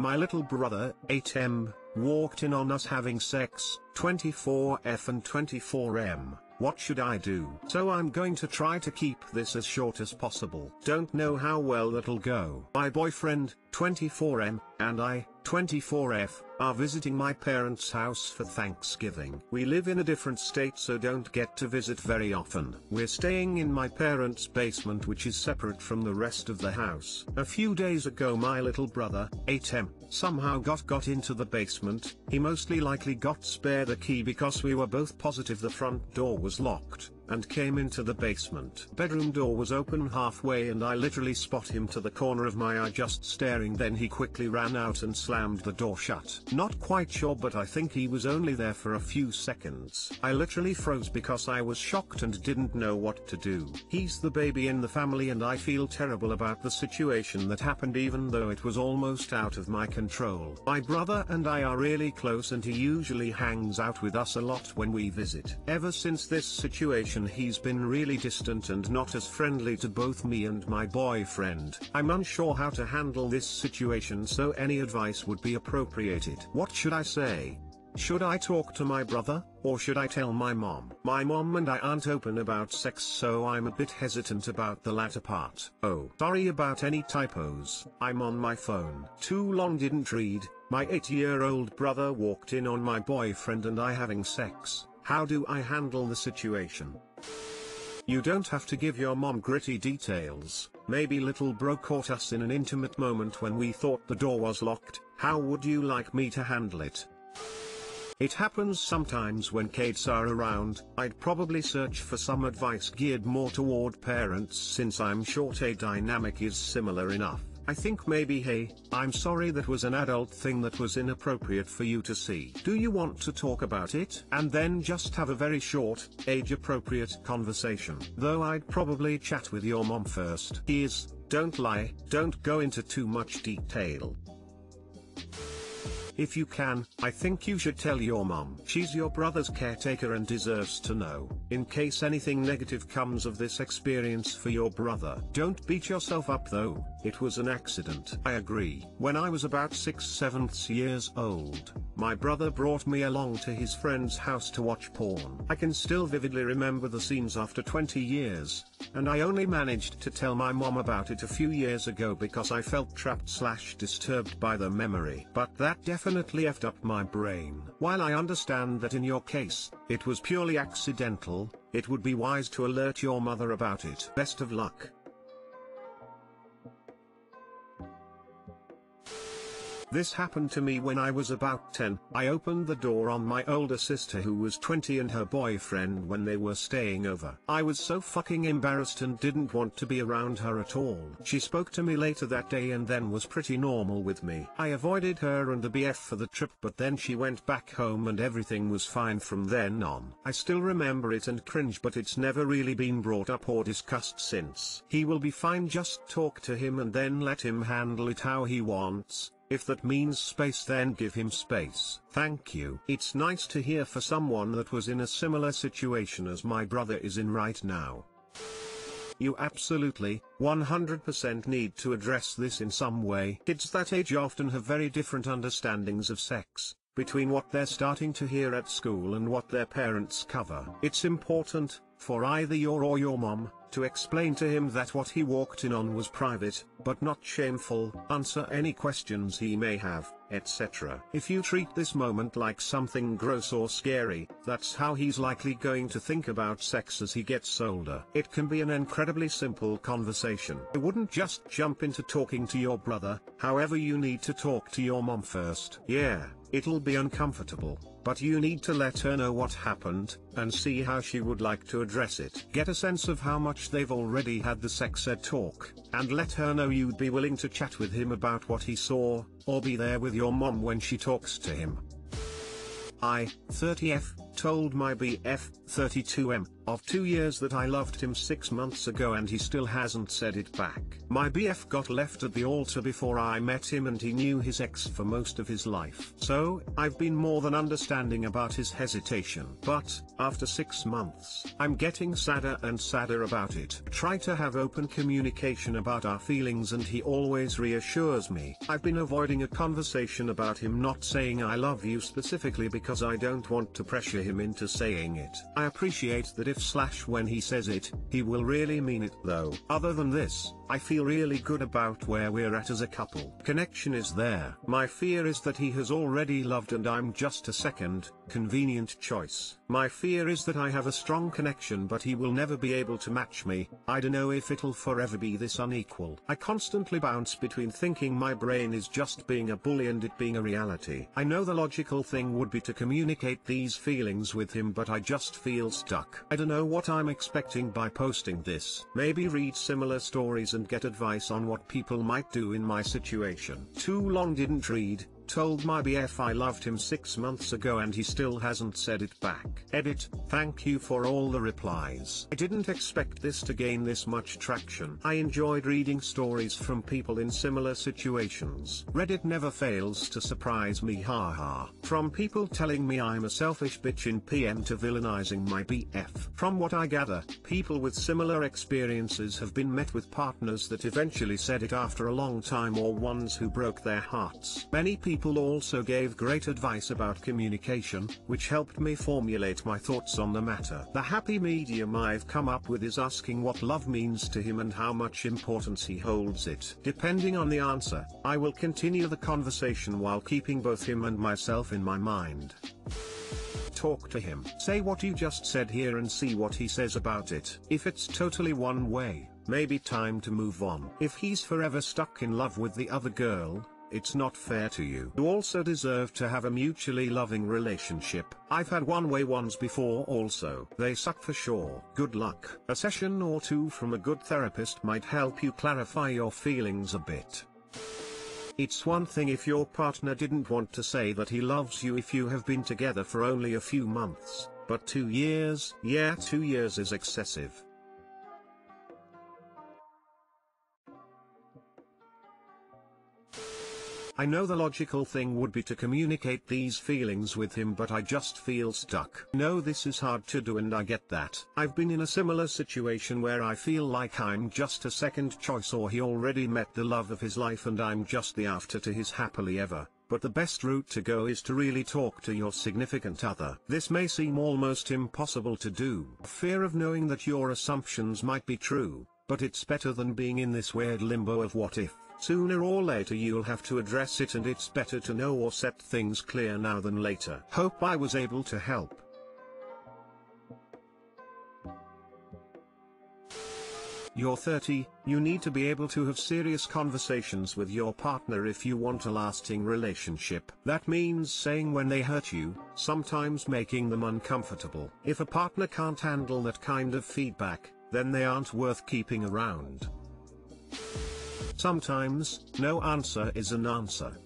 My little brother, 8M, walked in on us having sex, 24F and 24M. What should I do? So I'm going to try to keep this as short as possible. Don't know how well that'll go. My boyfriend, 24M, and I, 24F, are visiting my parents' house for Thanksgiving. We live in a different state so don't get to visit very often. We're staying in my parents' basement which is separate from the rest of the house. A few days ago my little brother, 8M, somehow got into the basement. He mostly likely got spared the key because we were both positive the front door was locked, and came into the basement. Bedroom door was open halfway and I literally spot him to the corner of my eye just staring, then he quickly ran out and slammed the door shut. Not quite sure but I think he was only there for a few seconds. I literally froze because I was shocked and didn't know what to do. He's the baby in the family and I feel terrible about the situation that happened even though it was almost out of my control. My brother and I are really close and he usually hangs out with us a lot when we visit. Ever since this situation he's been really distant and not as friendly to both me and my boyfriend. I'm unsure how to handle this situation so any advice would be appropriated. What should I say? Should I talk to my brother, or should I tell my mom? My mom and I aren't open about sex so I'm a bit hesitant about the latter part. Oh, sorry about any typos. I'm on my phone. Too long didn't read. My 8-year-old brother walked in on my boyfriend and I having sex. How do I handle the situation? You don't have to give your mom gritty details. Maybe little bro caught us in an intimate moment when we thought the door was locked. How would you like me to handle it? It happens sometimes when kids are around. I'd probably search for some advice geared more toward parents since I'm sure a dynamic is similar enough. I think maybe hey, I'm sorry that was an adult thing that was inappropriate for you to see. Do you want to talk about it? And then just have a very short, age-appropriate conversation. Though I'd probably chat with your mom first. Don't lie, don't go into too much detail. If you can, I think you should tell your mom. She's your brother's caretaker and deserves to know. In case anything negative comes of this experience for your brother. Don't beat yourself up though, it was an accident. I agree. When I was about 6-7 years old, my brother brought me along to his friend's house to watch porn. I can still vividly remember the scenes after 20 years, and I only managed to tell my mom about it a few years ago because I felt trapped/disturbed by the memory. But that definitely effed up my brain. While I understand that in your case, it was purely accidental, it would be wise to alert your mother about it. Best of luck. This happened to me when I was about 10. I opened the door on my older sister who was 20 and her boyfriend when they were staying over. I was so fucking embarrassed and didn't want to be around her at all. She spoke to me later that day and then was pretty normal with me. I avoided her and the BF for the trip but then she went back home and everything was fine from then on. I still remember it and cringe but it's never really been brought up or discussed since. He will be fine, just talk to him and then let him handle it how he wants. If that means space then give him space. Thank you. It's nice to hear for someone that was in a similar situation as my brother is in right now. You absolutely, 100% need to address this in some way. Kids that age often have very different understandings of sex, between what they're starting to hear at school and what their parents cover. It's important, for either your or your mom, to explain to him that what he walked in on was private, but not shameful, answer any questions he may have, etc. If you treat this moment like something gross or scary, that's how he's likely going to think about sex as he gets older. It can be an incredibly simple conversation. I wouldn't just jump into talking to your brother, however you need to talk to your mom first. Yeah, it'll be uncomfortable, but you need to let her know what happened, and see how she would like to address it. Get a sense of how much they've already had the sex ed talk, and let her know you'd be willing to chat with him about what he saw, or be there with your mom when she talks to him. I, 30F, told my BF, 32M, of 2 years that I loved him 6 months ago and he still hasn't said it back. My BF got left at the altar before I met him and he knew his ex for most of his life. So, I've been more than understanding about his hesitation. But, after 6 months, I'm getting sadder and sadder about it. Try to have open communication about our feelings and he always reassures me. I've been avoiding a conversation about him not saying I love you specifically because I don't want to pressure him into saying it. I appreciate that if/when he says it, he will really mean it though. Other than this, I feel really good about where we're at as a couple. Connection is there. My fear is that he has already loved and I'm just a second, convenient choice. My fear is that I have a strong connection but he will never be able to match me. I don't know if it'll forever be this unequal. I constantly bounce between thinking my brain is just being a bully and it being a reality. I know the logical thing would be to communicate these feelings with him but I just feel stuck. I don't know what I'm expecting by posting this. Maybe read similar stories and get advice on what people might do in my situation. Too long didn't read. Told my BF I loved him 6 months ago and he still hasn't said it back. Edit, thank you for all the replies. I didn't expect this to gain this much traction. I enjoyed reading stories from people in similar situations. Reddit never fails to surprise me, haha. From people telling me I'm a selfish bitch in PM to villainizing my BF. From what I gather, people with similar experiences have been met with partners that eventually said it after a long time or ones who broke their hearts. Many people also gave great advice about communication, which helped me formulate my thoughts on the matter. The happy medium I've come up with is asking what love means to him and how much importance he holds it. Depending on the answer, I will continue the conversation while keeping both him and myself in my mind. Talk to him. Say what you just said here and see what he says about it. If it's totally one way, maybe time to move on. If he's forever stuck in love with the other girl, it's not fair to you. You also deserve to have a mutually loving relationship. I've had one-way ones before also. They suck for sure. Good luck. A session or two from a good therapist might help you clarify your feelings a bit. It's one thing if your partner didn't want to say that he loves you if you have been together for only a few months, but 2 years? Yeah, 2 years is excessive. I know the logical thing would be to communicate these feelings with him but I just feel stuck. No, this is hard to do and I get that. I've been in a similar situation where I feel like I'm just a second choice or he already met the love of his life and I'm just the after to his happily ever. But the best route to go is to really talk to your significant other. This may seem almost impossible to do. Fear of knowing that your assumptions might be true, but it's better than being in this weird limbo of what if. Sooner or later you'll have to address it and it's better to know or set things clear now than later. Hope I was able to help. You're 30, you need to be able to have serious conversations with your partner if you want a lasting relationship. That means saying when they hurt you, sometimes making them uncomfortable. If a partner can't handle that kind of feedback, then they aren't worth keeping around. Sometimes, no answer is an answer.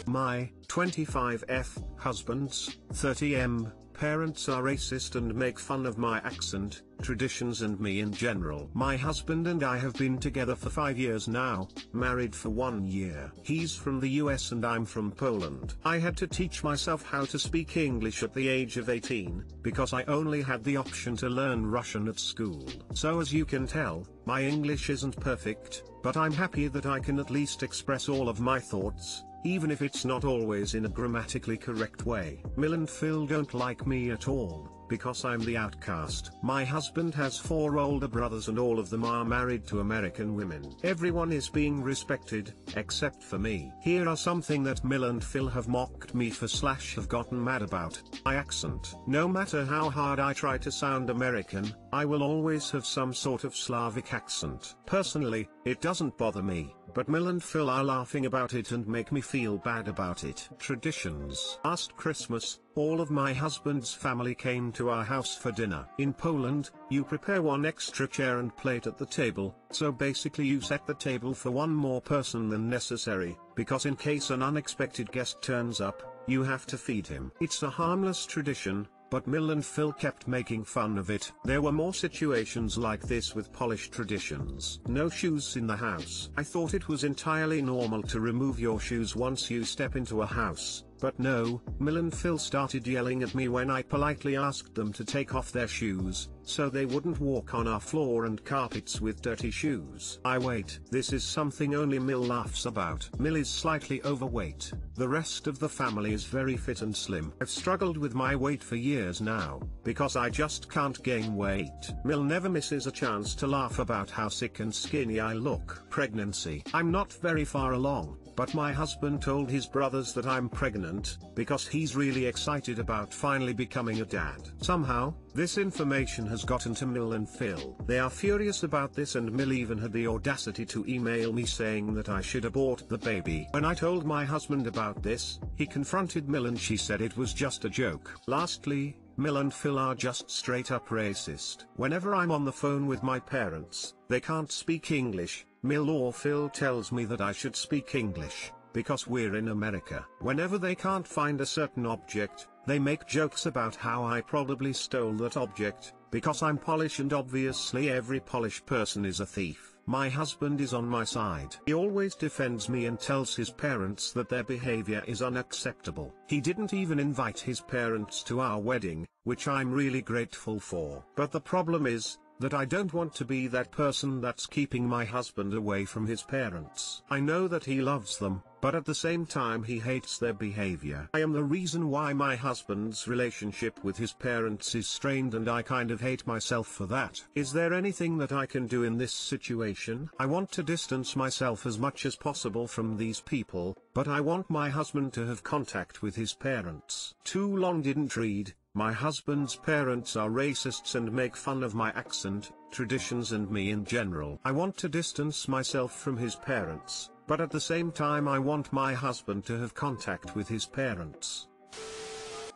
My 25F husband's 30M parents are racist and make fun of my accent, traditions and me in general. My husband and I have been together for 5 years now, married for 1 year. He's from the US and I'm from Poland. I had to teach myself how to speak English at the age of 18, because I only had the option to learn Russian at school. So as you can tell, my English isn't perfect, but I'm happy that I can at least express all of my thoughts, even if it's not always in a grammatically correct way. Mill and Phil don't like me at all, because I'm the outcast. My husband has 4 older brothers and all of them are married to American women. Everyone is being respected, except for me. Here are something that Mill and Phil have mocked me for / have gotten mad about. My accent. No matter how hard I try to sound American, I will always have some sort of Slavic accent. Personally, it doesn't bother me, but Mill and Phil are laughing about it and make me feel bad about it. Traditions. Last Christmas, all of my husband's family came to our house for dinner. In Poland, you prepare 1 extra chair and plate at the table, so basically you set the table for 1 more person than necessary, because in case an unexpected guest turns up, you have to feed him. It's a harmless tradition, but Mill and Phil kept making fun of it. There were more situations like this with Polish traditions. No shoes in the house. I thought it was entirely normal to remove your shoes once you step into a house. But no, Mill and Phil started yelling at me when I politely asked them to take off their shoes, so they wouldn't walk on our floor and carpets with dirty shoes. Wait, this is something only Mill laughs about. Mill is slightly overweight. The rest of the family is very fit and slim. I've struggled with my weight for years now, because I just can't gain weight. Mill never misses a chance to laugh about how sick and skinny I look. Pregnancy. I'm not very far along, but my husband told his brothers that I'm pregnant, because he's really excited about finally becoming a dad. Somehow, this information has gotten to Mill and Phil. They are furious about this, and Mill even had the audacity to email me saying that I should abort the baby. When I told my husband about this, he confronted Mill and she said it was just a joke. Lastly, Mill and Phil are just straight up racist. Whenever I'm on the phone with my parents, they can't speak English. Mill or Phil tells me that I should speak English, because we're in America. Whenever they can't find a certain object, they make jokes about how I probably stole that object, because I'm Polish and obviously every Polish person is a thief. My husband is on my side. He always defends me and tells his parents that their behavior is unacceptable. He didn't even invite his parents to our wedding, which I'm really grateful for. But the problem is that I don't want to be that person that's keeping my husband away from his parents. I know that he loves them, but at the same time he hates their behavior. I am the reason why my husband's relationship with his parents is strained, and I kind of hate myself for that. Is there anything that I can do in this situation? I want to distance myself as much as possible from these people, but I want my husband to have contact with his parents. Too long didn't read. My husband's parents are racists and make fun of my accent, traditions and me in general. I want to distance myself from his parents, but at the same time I want my husband to have contact with his parents.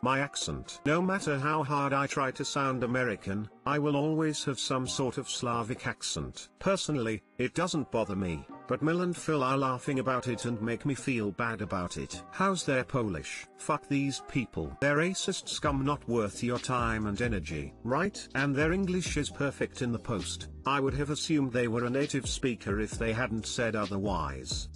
My accent. No matter how hard I try to sound American, I will always have some sort of Slavic accent. Personally, it doesn't bother me, but Mill and Phil are laughing about it and make me feel bad about it. How's their Polish? Fuck these people. They're racist scum, not worth your time and energy, right? And their English is perfect in the post. I would have assumed they were a native speaker if they hadn't said otherwise.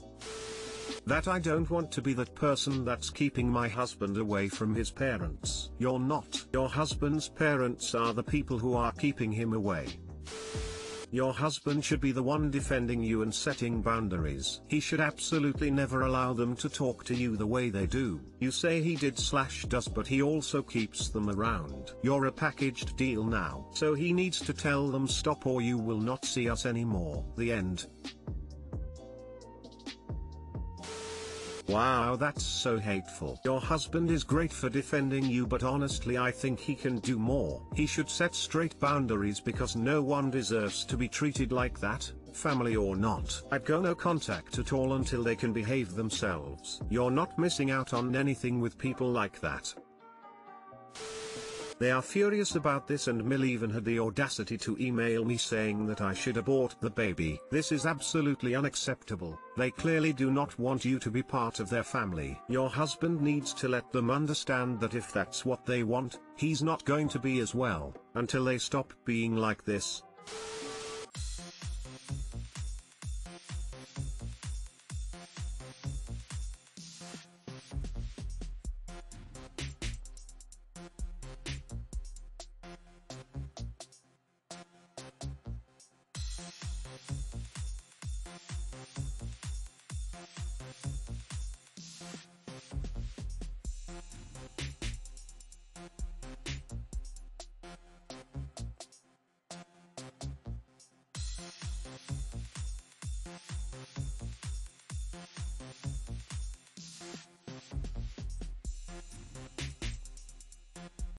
That I don't want to be that person that's keeping my husband away from his parents. You're not. Your husband's parents are the people who are keeping him away. Your husband should be the one defending you and setting boundaries. He should absolutely never allow them to talk to you the way they do. You say he did/does, but he also keeps them around. You're a packaged deal now. So he needs to tell them stop or you will not see us anymore. The end. Wow, that's so hateful. Your husband is great for defending you, but honestly I think he can do more. He should set straight boundaries, because no one deserves to be treated like that, family or not. I'd go no contact at all until they can behave themselves. You're not missing out on anything with people like that. They are furious about this, and Mill even had the audacity to email me saying that I should abort the baby. This is absolutely unacceptable. They clearly do not want you to be part of their family. Your husband needs to let them understand that if that's what they want, he's not going to be as well, until they stop being like this.